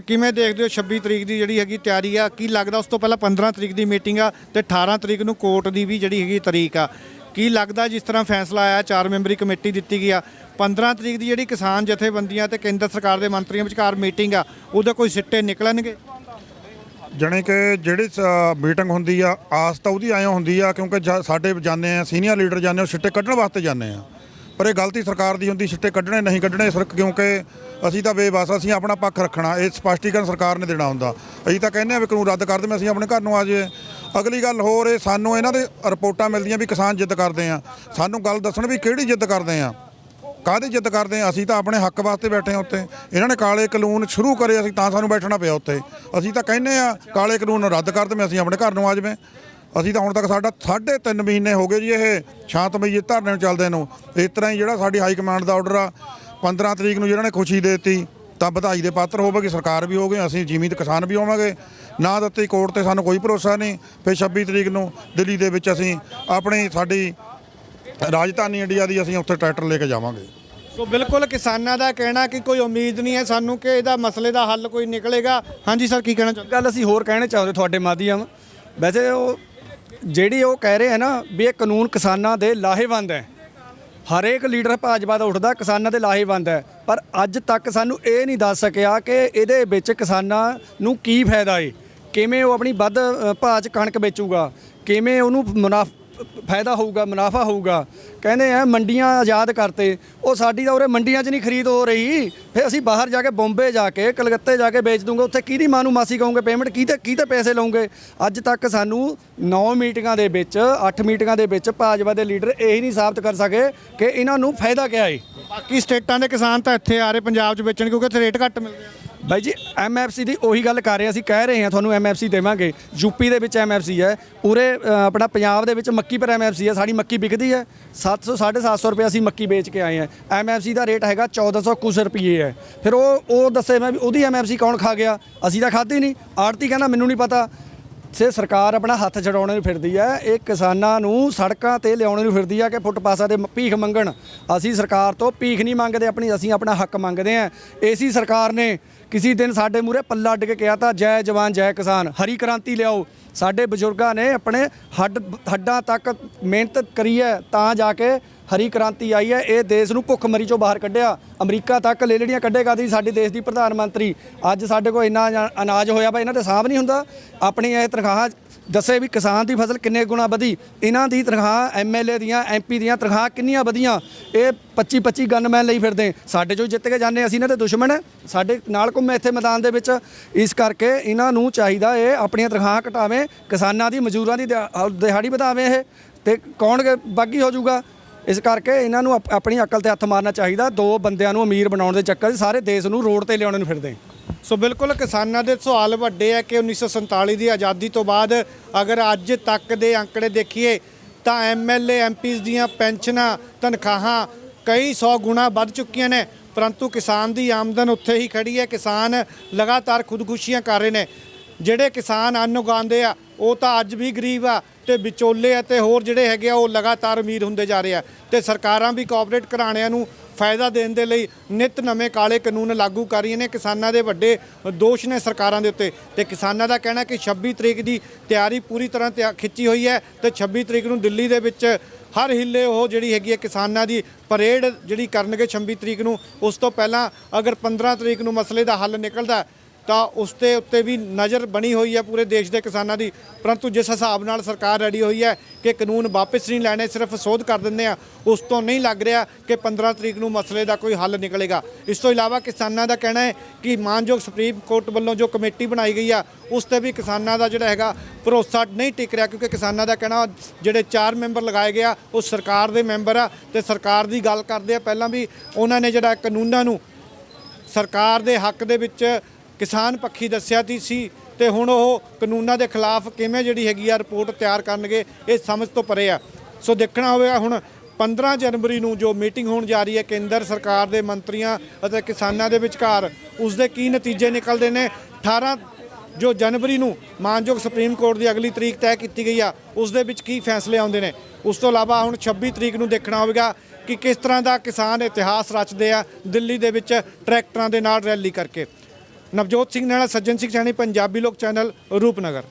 Speaker 1: ਕਿਵੇਂ ਦੇਖਦੇ ਹੋ 26 ਤਰੀਕ ਦੀ ਜਿਹੜੀ ਹੈਗੀ ਤਿਆਰੀ ਆ? ਕੀ ਲੱਗਦਾ ਉਸ ਤੋਂ ਪਹਿਲਾਂ 15 ਤਰੀਕ ਦੀ ਮੀਟਿੰਗ ਆ ਤੇ 18 ਤਰੀਕ ਨੂੰ ਕੋਰਟ ਦੀ ਵੀ ਜਿਹੜੀ ਹੈਗੀ ਤਰੀਕ ਆ। ਕੀ ਲੱਗਦਾ ਜਿਸ ਤਰ੍ਹਾਂ ਫੈਸਲਾ ਆਇਆ 4 ਮੈਂਬਰੀ ਕਮੇਟੀ ਦਿੱਤੀ ਗਈ ਆ, 15 ਤਰੀਕ ਦੀ ਜਿਹੜੀ ਕਿਸਾਨ ਜਥੇਬੰਦੀਆਂ ਤੇ ਕੇਂਦਰ ਸਰਕਾਰ ਦੇ ਮੰਤਰੀਆਂ ਵਿਚਕਾਰ ਮੀਟਿੰਗ ਆ ਉਹਦੇ ਕੋਈ ਸਿੱਟੇ ਨਿਕਲਣਗੇ?
Speaker 6: ਜਾਣੀ ਕਿ ਜਿਹੜੀ ਮੀਟਿੰਗ ਹੁੰਦੀ ਆ ਆਸ ਤਾਂ ਉਹਦੀ ਆਇਓ ਹੁੰਦੀ ਆ ਕਿਉਂਕਿ ਸਾਡੇ ਜਾਂਦੇ ਆ ਸੀਨੀਅਰ ਲੀਡਰ ਜਾਂਦੇ ਉਹ ਸਿੱਟੇ ਕੱਢਣ ਵਾਸਤੇ ਜਾਂਦੇ ਆ। ਪਰ ਇਹ ਗਲਤੀ ਸਰਕਾਰ ਦੀ ਹੁੰਦੀ, ਸਿੱਟੇ ਕੱਢਣੇ ਨਹੀਂ ਕੱਢਣੇ ਕਿਉਂਕਿ ਅਸੀਂ ਤਾਂ ਬੇਬਸ, ਅਸੀਂ ਆਪਣਾ ਪੱਖ ਰੱਖਣਾ। ਇਹ ਸਪਸ਼ਟੀਕਰਨ ਸਰਕਾਰ ਨੇ ਦੇਣਾ ਹੁੰਦਾ। ਅਸੀਂ ਤਾਂ ਕਹਿੰਦੇ ਆ ਵੀ ਕਾਨੂੰਨ ਰੱਦ ਕਰ ਦੇਵੇਂ, ਅਸੀਂ ਆਪਣੇ ਘਰ ਨੂੰ ਆ ਜਾਈਏ। ਅਗਲੀ ਗੱਲ ਹੋਰ ਇਹ ਸਾਨੂੰ ਇਹਨਾਂ ਦੇ ਰਿਪੋਰਟਾਂ ਮਿਲਦੀਆਂ ਵੀ ਕਿਸਾਨ ਜਿੱਦ ਕਰਦੇ ਆ। ਸਾਨੂੰ ਗੱਲ ਦੱਸਣ ਵੀ ਕਿਹੜੀ ਜਿੱਦ ਕਰਦੇ ਆ, ਕਾਹਦੀ ਜਿੱਦ ਕਰਦੇ ਆ। ਅਸੀਂ ਤਾਂ ਆਪਣੇ ਹੱਕ ਵਾਸਤੇ ਬੈਠੇ ਹਾਂ ਉੱਤੇ। ਇਹਨਾਂ ਨੇ ਕਾਲੇ ਕਾਨੂੰਨ ਸ਼ੁਰੂ ਕਰੇ, ਅਸੀਂ ਤਾਂ ਸਾਨੂੰ ਬੈਠਣਾ ਪਿਆ ਉੱਤੇ। ਅਸੀਂ ਤਾਂ ਕਹਿੰਦੇ ਆ ਕਾਲੇ ਕਾਨੂੰਨ ਰੱਦ ਕਰ ਦੇਵੇਂ, ਅਸੀਂ ਆਪਣੇ ਘਰ ਨੂੰ ਆ ਜਾਵੇਂ। ਅਸੀਂ ਤਾਂ ਹੁਣ ਤੱਕ ਸਾਡਾ 3.5 ਮਹੀਨੇ ਹੋ ਗਏ ਜੀ ਇਹ ਸ਼ਾਂਤਮਈ ਧਰਨੇ ਨੂੰ ਚੱਲਦੇ ਨੂੰ। ਇਸ ਤਰ੍ਹਾਂ ਹੀ ਜਿਹੜਾ ਸਾਡੀ ਹਾਈ ਕਮਾਂਡ ਦਾ ਆਰਡਰ ਆ 15 ਤਰੀਕ ਨੂੰ ਜਿਹਨਾਂ ਨੇ ਖੁਸ਼ੀ ਦੇ ਦਿੱਤੀ ਤਾਂ ਵਧਾਈ ਦੇ ਪਾਤਰ ਹੋਵੇਗੀ। ਸਰਕਾਰ ਵੀ ਹੋਵੇ, ਅਸੀਂ ਜੀਵਿਤ ਕਿਸਾਨ ਵੀ ਹੋਵਾਂਗੇ। ਨਾ ਦਿੱਤੀ ਕੋਰਟ ਤੇ ਸਾਨੂੰ ਕੋਈ ਭਰੋਸਾ ਨਹੀਂ। ਫਿਰ 26 ਤਰੀਕ ਨੂੰ ਦਿੱਲੀ ਦੇ ਵਿੱਚ ਅਸੀਂ ਆਪਣੀ ਸਾਡੀ ਰਾਜਧਾਨੀ ਇੰਡੀਆ ਦੀ ਅਸੀਂ ਉੱਥੇ ਟਰੈਕਟਰ ਲੈ ਕੇ ਜਾਵਾਂਗੇ।
Speaker 1: ਸੋ ਬਿਲਕੁਲ ਕਿਸਾਨਾਂ ਦਾ ਕਹਿਣਾ ਕਿ ਕੋਈ ਉਮੀਦ ਨਹੀਂ ਹੈ ਸਾਨੂੰ ਕਿ ਇਹਦਾ ਮਸਲੇ ਦਾ ਹੱਲ ਕੋਈ ਨਿਕਲੇਗਾ। ਹਾਂਜੀ ਸਰ ਕੀ ਕਹਿਣਾ ਚਾਹੁੰਦੇ?
Speaker 5: ਗੱਲ ਅਸੀਂ ਹੋਰ ਕਹਿਣਾ ਚਾਹੁੰਦੇ ਤੁਹਾਡੇ ਮਾਧਿਅਮ, ਵੈਸੇ ਉਹ ਜਿਹੜੀ ਉਹ ਕਹਿ ਰਹੇ ਹੈ ਨਾ ਵੀ ਇਹ ਕਾਨੂੰਨ ਕਿਸਾਨਾਂ ਦੇ ਲਾਹੇਵੰਦ ਹੈ। ਹਰੇਕ ਲੀਡਰ ਭਾਜਪਾ ਦਾ ਉੱਠਦਾ ਕਿਸਾਨਾਂ ਦੇ ਲਾਹੇਵੰਦ ਹੈ, ਪਰ ਅੱਜ ਤੱਕ ਸਾਨੂੰ ਇਹ ਨਹੀਂ ਦੱਸ ਸਕਿਆ ਕਿ ਇਹਦੇ ਵਿੱਚ ਕਿਸਾਨਾਂ ਨੂੰ ਕੀ ਫਾਇਦਾ ਏ, ਕਿਵੇਂ ਉਹ ਆਪਣੀ ਵੱਧ ਭਾਅ 'ਚ ਕਣਕ ਵੇਚੂਗਾ, ਕਿਵੇਂ ਉਹਨੂੰ ਫਾਇਦਾ ਹੋਊਗਾ, ਮੁਨਾਫਾ ਹੋਊਗਾ। ਕਹਿੰਦੇ ਆ ਮੰਡੀਆਂ ਆਜ਼ਾਦ ਕਰਤੇ, ਉਹ ਸਾਡੀ ਤਾਂ ਉਰੇ ਮੰਡੀਆਂ 'ਚ ਨਹੀਂ ਖਰੀਦ ਹੋ ਰਹੀ। ਫਿਰ ਅਸੀਂ ਬਾਹਰ ਜਾ ਕੇ ਬੰਬੇ ਜਾ ਕੇ ਕਲਕੱਤੇ ਜਾ ਕੇ ਵੇਚ ਦੂੰਗੇ। ਉੱਥੇ ਕਿਹਦੀ ਮਾਂ ਨੂੰ ਮਾਸੀ ਕਹੋਗੇ ਪੇਮੈਂਟ ਕਿਹਦੇ ਪੈਸੇ ਲਓਗੇ? ਅੱਜ ਤੱਕ ਸਾਨੂੰ 9 ਮੀਟਿੰਗਾਂ ਦੇ ਵਿੱਚ 8 ਮੀਟਿੰਗਾਂ ਦੇ ਵਿੱਚ ਭਾਜਪਾ ਦੇ ਲੀਡਰ ਇਹੀ ਨਹੀਂ ਸਾਬਤ ਕਰ ਸਕੇ ਕਿ ਇਹਨਾਂ ਨੂੰ ਫਾਇਦਾ ਕਿਆ ਹੈ।
Speaker 1: ਬਾਕੀ ਸਟੇਟਾਂ ਦੇ ਕਿਸਾਨ ਤਾਂ ਇੱਥੇ ਆ ਰਹੇ ਪੰਜਾਬ 'ਚ ਵੇਚਣ ਕਿਉਂਕਿ ਇੱਥੇ ਰੇਟ ਘੱਟ ਮਿਲਦੇ ਆ।
Speaker 5: ਬਾਈ ਜੀ ਐਮਐਫਸੀ ਦੀ ਉਹੀ ਗੱਲ ਕਰ ਰਹੇ ਹਾਂ, ਅਸੀਂ ਕਹਿ ਰਹੇ ਹਾਂ ਤੁਹਾਨੂੰ ਐਮਐਫਸੀ ਦੇਵਾਂਗੇ। ਯੂਪੀ ਦੇ ਵਿੱਚ ਐਮਐਫਸੀ ਹੈ, ਉਰੇ ਆਪਣਾ ਪੰਜਾਬ ਦੇ ਵਿੱਚ ਮੱਕੀ ਪਰ ਐਮਐਫਸੀ ਹੈ। ਸਾਡੀ ਮੱਕੀ ਵਿਕਦੀ ਹੈ 700 750 ਰੁਪਏ ਅਸੀਂ ਮੱਕੀ ਵੇਚ ਕੇ ਆਏ ਹਾਂ। ਐਮਐਫਸੀ ਦਾ ਰੇਟ ਹੈਗਾ 1400 ਕੁਛ ਰੁਪਏ ਹੈ। ਫਿਰ ਉਹ ਦੱਸੇ ਮੈਂ ਵੀ ਉਹਦੀ ਐਮਐਫਸੀ ਕੌਣ ਖਾ ਗਿਆ? ਅਸੀਂ ਤਾਂ ਖਾਧੀ ਨਹੀਂ। ਆੜਤੀ ਕਹਿੰਦਾ ਮੈਨੂੰ ਨਹੀਂ ਪਤਾ। ਸੇ ਸਰਕਾਰ ਆਪਣਾ ਹੱਥ ਛਡਾਉਣੇ ਨੂੰ ਫਿਰਦੀ ਹੈ। ਇਹ ਕਿਸਾਨਾਂ ਨੂੰ ਸੜਕਾਂ ਤੇ ਲਿਆਉਣੇ ਨੂੰ ਫਿਰਦੀ ਹੈ ਕਿ ਫੁੱਟਪਾਥਾਂ ਦੇ ਭੀਖ ਮੰਗਣ। ਅਸੀਂ ਸਰਕਾਰ ਤੋਂ ਭੀਖ ਨਹੀਂ ਮੰਗਦੇ, ਅਸੀਂ ਆਪਣਾ ਹੱਕ ਮੰਗਦੇ ਹਾਂ। ਇਸੀ ਸਰਕਾਰ ਨੇ ਕਿਸੇ ਦਿਨ ਸਾਡੇ ਮੂਹਰੇ ਪੱਲਾ ਅੱਡ ਕੇ ਕਿਹਾ ਤਾਂ ਜੈ ਜਵਾਨ ਜੈ ਕਿਸਾਨ, ਹਰੀ ਕ੍ਰਾਂਤੀ ਲਿਆਓ। ਸਾਡੇ ਬਜ਼ੁਰਗਾਂ ਨੇ ਆਪਣੇ ਹੱਡਾਂ ਤੱਕ ਮਿਹਨਤ ਕਰੀ ਹੈ ਤਾਂ ਜਾ ਕੇ ਹਰੀ ਕ੍ਰਾਂਤੀ ਆਈ ਹੈ। ਇਹ ਦੇਸ਼ ਨੂੰ ਭੁੱਖਮਰੀ ਚੋਂ ਬਾਹਰ ਕੱਢਿਆ। ਅਮਰੀਕਾ ਤੱਕ ਲੇਲੜੀਆਂ ਕੱਢੇਗਾ ਦੀ ਸਾਡੇ ਦੇਸ਼ ਦੀ ਪ੍ਰਧਾਨ ਮੰਤਰੀ। ਅੱਜ ਸਾਡੇ ਕੋਲ ਇੰਨਾ ਅਨਾਜ ਹੋਇਆ ਵਾ ਇਹਨਾਂ ਦੇ ਸਾਂਭ ਨਹੀਂ ਹੁੰਦਾ। ਆਪਣੀ ਇਹ ਤਨਖਾਹਾਂ ਦੱਸੇ ਵੀ ਕਿਸਾਨ ਦੀ ਫਸਲ ਕਿੰਨੇ ਗੁਣਾ ਵਧੀ, ਇਹਨਾਂ ਦੀ ਤਨਖਾਹ ਐਮਐਲਏ ਦੀਆਂ ਐਮਪੀ ਦੀਆਂ ਤਨਖਾਹ ਕਿੰਨੀਆਂ ਵਧੀਆਂ। ਇਹ 25 ਗਨਮੈਨ ਲਈ ਫਿਰਦੇ, ਸਾਡੇ ਚੋਂ ਜਿੱਤ ਕੇ ਜਾਂਦੇ, ਅਸੀਂ ਇਹਨਾਂ ਦੇ ਦੁਸ਼ਮਣ ਹੈ, ਸਾਡੇ ਨਾਲ ਘੁੰਮੇ ਇੱਥੇ ਮੈਦਾਨ ਦੇ ਵਿੱਚ। ਇਸ ਕਰਕੇ ਇਹਨਾਂ ਨੂੰ ਚਾਹੀਦਾ ਇਹ ਆਪਣੀਆਂ ਤਨਖਾਹਾਂ ਘਟਾਵੇ, ਕਿਸਾਨਾਂ ਦੀ ਮਜ਼ਦੂਰਾਂ ਦੀ ਦਿਹਾੜੀ ਵਧਾਵੇ, ਇਹ ਤੇ ਕੌਣ ਬਾਗੀ ਹੋ ਜਾਊਗਾ। ਇਸ ਕਰਕੇ ਇਹਨਾਂ ਨੂੰ ਆਪਣੀ ਅਕਲ ਤੇ ਹੱਥ ਮਾਰਨਾ ਚਾਹੀਦਾ। 2 ਬੰਦਿਆਂ ਨੂੰ ਅਮੀਰ ਬਣਾਉਣ ਦੇ ਚੱਕਰ 'ਚ ਸਾਰੇ ਦੇਸ਼ ਨੂੰ ਰੋਡ ਤੇ ਲਿਆਉਣ ਨੂੰ ਫਿਰਦੇ।
Speaker 1: ਸੋ ਬਿਲਕੁਲ ਕਿਸਾਨਾਂ ਦੇ ਸਵਾਲ ਵੱਡੇ ਹੈ ਕਿ 1947 ਦੀ ਆਜ਼ਾਦੀ ਤੋਂ ਬਾਅਦ ਅਗਰ ਅੱਜ ਤੱਕ ਦੇ ਅੰਕੜੇ ਦੇਖੀਏ ਤਾਂ ਐਮਐਲਏ ਐਮਪੀਜ਼ ਦੀਆਂ ਪੈਨਸ਼ਨਾਂ ਤਨਖਾਹਾਂ ਕਈ 100 ਗੁਣਾ ਵੱਧ ਚੁੱਕੀਆਂ ਨੇ, ਪਰੰਤੂ ਕਿਸਾਨ ਦੀ ਆਮਦਨ ਉੱਥੇ ਹੀ ਖੜੀ ਹੈ। ਕਿਸਾਨ ਲਗਾਤਾਰ ਖੁਦਕੁਸ਼ੀਆਂ ਕਰ ਰਹੇ ਨੇ। ਜਿਹੜੇ ਕਿਸਾਨ ਅੰਨ ਉਗਾਉਂਦੇ ਆ ਉਹ ਤਾਂ ਅੱਜ ਵੀ ਗਰੀਬ ਆ ਤੇ ਵਿਚੋਲੇ ਅਤੇ ਹੋਰ ਜਿਹੜੇ ਹੈਗੇ ਆ ਉਹ ਲਗਾਤਾਰ ਅਮੀਰ ਹੁੰਦੇ ਜਾ ਰਹੇ ਆ ਤੇ ਸਰਕਾਰਾਂ ਵੀ ਕੋਆਪਰੇਟ ਘਰਾਣਿਆਂ ਨੂੰ ਫਾਇਦਾ ਦੇਣ ਦੇ ਲਈ ਨਿਤ ਨਵੇਂ ਕਾਲੇ ਕਾਨੂੰਨ ਲਾਗੂ ਕਰ ਰਹੀਆਂ ਨੇ। ਕਿਸਾਨਾਂ ਦੇ ਵੱਡੇ ਦੋਸ਼ ਨੇ ਸਰਕਾਰਾਂ ਦੇ ਉੱਤੇ ਤੇ ਕਿਸਾਨਾਂ ਦਾ ਕਹਿਣਾ ਕਿ 26 ਤਰੀਕ ਦੀ ਤਿਆਰੀ ਪੂਰੀ ਤਰ੍ਹਾਂ ਖਿੱਚੀ ਹੋਈ ਹੈ ਤੇ 26 ਤਰੀਕ ਨੂੰ ਦਿੱਲੀ ਦੇ ਵਿੱਚ ਹਰ ਹਿੱਲੇ ਉਹ ਜਿਹੜੀ ਹੈਗੀ ਹੈ ਕਿਸਾਨਾਂ ਦੀ ਪਰੇਡ ਜਿਹੜੀ ਕਰਨਗੇ 26 ਤਰੀਕ ਨੂੰ। ਉਸ ਤੋਂ ਪਹਿਲਾਂ ਅਗਰ 15 ਤਰੀਕ ਨੂੰ ਮਸਲੇ ਦਾ ਹੱਲ ਨਿਕਲਦਾ ਤਾਂ ਉਸ ਦੇ ਉੱਤੇ ਵੀ ਨਜ਼ਰ ਬਣੀ ਹੋਈ ਹੈ ਪੂਰੇ ਦੇਸ਼ ਦੇ ਕਿਸਾਨਾਂ ਦੀ। ਪਰੰਤੂ ਜਿਸ ਹਿਸਾਬ ਨਾਲ ਸਰਕਾਰ ਰੈਡੀ ਹੋਈ ਹੈ ਕਿ ਕਾਨੂੰਨ ਵਾਪਸ ਨਹੀਂ ਲੈਣੇ, ਸਿਰਫ ਸੋਧ ਕਰ ਦਿੰਦੇ ਆ, ਉਸ ਤੋਂ ਨਹੀਂ ਲੱਗ ਰਿਹਾ ਕਿ 15 ਤਰੀਕ ਨੂੰ ਮਸਲੇ ਦਾ ਕੋਈ ਹੱਲ ਨਿਕਲੇਗਾ। ਇਸ ਤੋਂ ਇਲਾਵਾ ਕਿਸਾਨਾਂ ਦਾ ਕਹਿਣਾ ਹੈ ਕਿ ਮਾਨਯੋਗ ਸੁਪਰੀਮ ਕੋਰਟ ਵੱਲੋਂ ਜੋ ਕਮੇਟੀ ਬਣਾਈ ਗਈ ਆ ਉਸ ਤੇ ਵੀ ਕਿਸਾਨਾਂ ਦਾ ਜਿਹੜਾ ਹੈਗਾ ਭਰੋਸਾ ਨਹੀਂ ਟਿਕ ਰਿਹਾ, ਕਿਉਂਕਿ ਕਿਸਾਨਾਂ ਦਾ ਕਹਿਣਾ ਜਿਹੜੇ 4 ਮੈਂਬਰ ਲਗਾਏ ਗਏ ਆ ਉਹ ਸਰਕਾਰ ਦੇ ਮੈਂਬਰ ਆ ਤੇ ਸਰਕਾਰ ਦੀ ਗੱਲ ਕਰਦੇ ਆ। ਪਹਿਲਾਂ ਵੀ ਉਹਨਾਂ ਨੇ ਜਿਹੜਾ ਕਾਨੂੰਨਾਂ ਨੂੰ ਸਰਕਾਰ ਦੇ ਹੱਕ ਦੇ ਵਿੱਚ ਕਿਸਾਨ ਪੱਖੀ ਦੱਸਿਆ ਸੀ ਤੇ ਹੁਣ ਉਹ ਕਾਨੂੰਨਾਂ ਦੇ ਖਿਲਾਫ ਕਿਵੇਂ ਜਿਹੜੀ ਹੈਗੀ ਆ ਰਿਪੋਰਟ ਤਿਆਰ ਕਰਨਗੇ ਇਹ ਸਮਝ ਤੋਂ ਪਰੇ ਆ। ਸੋ ਦੇਖਣਾ ਹੋਵੇਗਾ ਹੁਣ 15 ਜਨਵਰੀ ਨੂੰ ਜੋ ਮੀਟਿੰਗ ਹੋਣ ਜਾ ਰਹੀ ਹੈ ਕੇਂਦਰ ਸਰਕਾਰ ਦੇ ਮੰਤਰੀਆਂ ਅਤੇ ਕਿਸਾਨਾਂ ਦੇ ਵਿਚਕਾਰ, ਉਸ ਦੇ ਕੀ ਨਤੀਜੇ ਨਿਕਲਦੇ ਨੇ। 18 ਜੋ ਜਨਵਰੀ ਨੂੰ ਮਾਨਯੋਗ ਸੁਪਰੀਮ ਕੋਰਟ ਦੀ ਅਗਲੀ ਤਰੀਕ ਤੈਅ ਕੀਤੀ ਗਈ ਆ, ਉਸ ਦੇ ਵਿੱਚ ਕੀ ਫੈਸਲੇ ਆਉਂਦੇ ਨੇ। ਉਸ ਤੋਂ ਇਲਾਵਾ ਹੁਣ 26 ਤਰੀਕ ਨੂੰ ਦੇਖਣਾ ਹੋਵੇਗਾ ਕਿ ਕਿਸ ਤਰ੍ਹਾਂ ਦਾ ਕਿਸਾਨ ਇਤਿਹਾਸ ਰਚਦੇ ਆ ਦਿੱਲੀ ਦੇ ਵਿੱਚ ਟਰੈਕਟਰਾਂ ਦੇ ਨਾਲ ਰੈਲੀ ਕਰਕੇ। ਨਵਜੋਤ ਸਿੰਘ ਨਾਲਾ, ਸੱਜਣ ਸਿੰਘ ਸੈਣੀ, ਪੰਜਾਬੀ ਲੋਕ ਚੈਨਲ, ਰੂਪਨਗਰ।